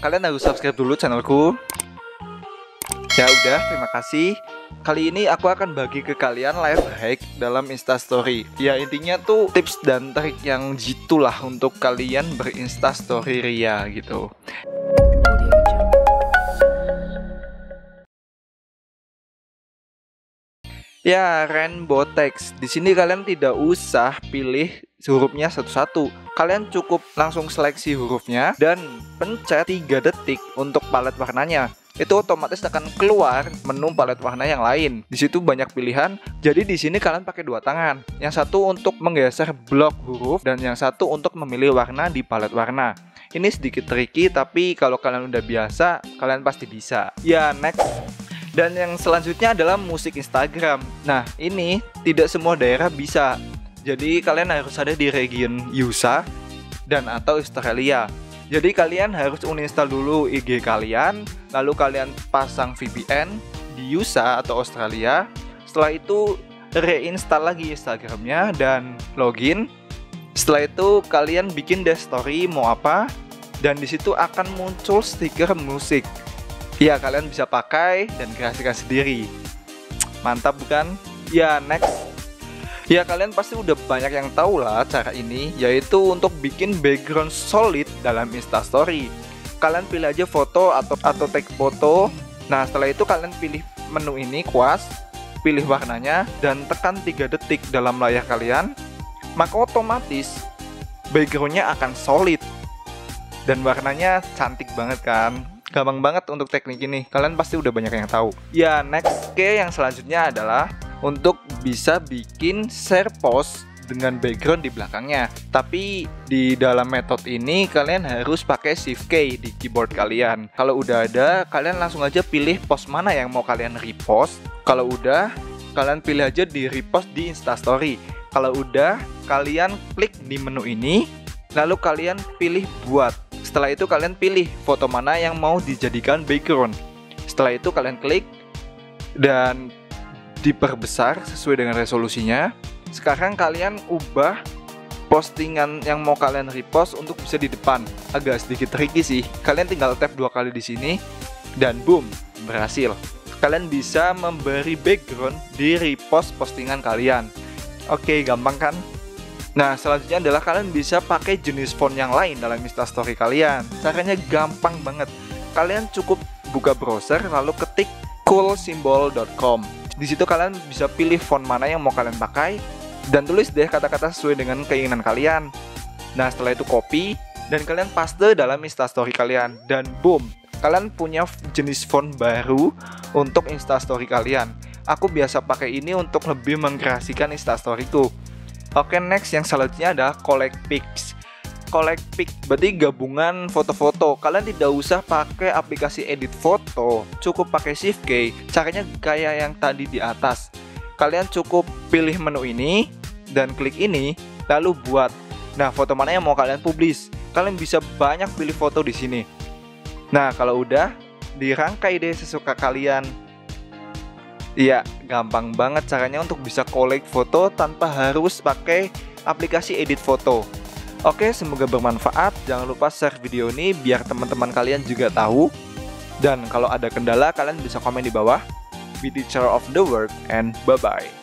kalian harus subscribe dulu channelku. Ya udah, terima kasih. Kali ini aku akan bagi ke kalian life hack dalam Instastory. Ya intinya tuh tips dan trik yang jitulah untuk kalian berinstastory ria gitu. Ya, rainbow text. Di sini kalian tidak usah pilih hurufnya satu-satu. Kalian cukup langsung seleksi hurufnya dan pencet 3 detik untuk palet warnanya. Itu otomatis akan keluar menu palet warna yang lain. Di situ banyak pilihan. Jadi di sini kalian pakai 2 tangan. Yang satu untuk menggeser blok huruf dan yang satu untuk memilih warna di palet warna. Ini sedikit tricky, tapi kalau kalian udah biasa, kalian pasti bisa. Ya, next. Dan yang selanjutnya adalah musik Instagram. Nah, ini tidak semua daerah bisa. Jadi kalian harus ada di region USA dan atau Australia. Jadi kalian harus uninstall dulu IG kalian, lalu kalian pasang VPN di USA atau Australia. Setelah itu reinstall lagi Instagramnya dan login. Setelah itu kalian bikin deh story mau apa, dan disitu akan muncul stiker musik. Ya, kalian bisa pakai dan kreasikan sendiri. Mantap bukan? Ya, next. Ya, kalian pasti udah banyak yang tahu lah cara ini, yaitu untuk bikin background solid dalam Instastory. Kalian pilih aja foto atau tag foto. Nah, setelah itu kalian pilih menu ini, kuas, pilih warnanya dan tekan 3 detik dalam layar kalian. Maka otomatis backgroundnya akan solid dan warnanya cantik banget kan. Gampang banget untuk teknik ini, kalian pasti udah banyak yang tahu. Ya, next. Oke, yang selanjutnya adalah untuk bisa bikin share post dengan background di belakangnya. Tapi di dalam metode ini kalian harus pakai Shift K di keyboard kalian. Kalau udah ada, kalian langsung aja pilih post mana yang mau kalian repost. Kalau udah, kalian pilih aja di repost di Instastory. Kalau udah, kalian klik di menu ini, lalu kalian pilih buat. Setelah itu kalian pilih foto mana yang mau dijadikan background. Setelah itu kalian klik dan diperbesar sesuai dengan resolusinya. Sekarang kalian ubah postingan yang mau kalian repost untuk bisa di depan. Agak sedikit tricky sih. Kalian tinggal tap 2 kali di sini dan boom, berhasil. Kalian bisa memberi background di repost postingan kalian. Oke, gampang kan? Nah, selanjutnya adalah kalian bisa pakai jenis font yang lain dalam Instastory kalian. Caranya gampang banget. Kalian cukup buka browser lalu ketik coolsymbol.com. Di situ kalian bisa pilih font mana yang mau kalian pakai dan tulis deh kata-kata sesuai dengan keinginan kalian. Nah, setelah itu copy dan kalian paste dalam Instastory kalian dan boom, kalian punya jenis font baru untuk Instastory kalian. Aku biasa pakai ini untuk lebih mengkreasikan Instastoryku. Oke, next yang selanjutnya adalah collect pics. Collect pic berarti gabungan foto-foto. Kalian tidak usah pakai aplikasi edit foto, cukup pakai Shift K. Caranya kayak yang tadi di atas. Kalian cukup pilih menu ini dan klik ini, lalu buat. Nah, foto mana yang mau kalian publish? Kalian bisa banyak pilih foto di sini. Nah, kalau udah dirangkai deh sesuka kalian. Iya, gampang banget caranya untuk bisa collect foto tanpa harus pakai aplikasi edit foto. Oke, semoga bermanfaat. Jangan lupa share video ini biar teman-teman kalian juga tahu. Dan kalau ada kendala, kalian bisa komen di bawah. Be teacher of the world and bye-bye.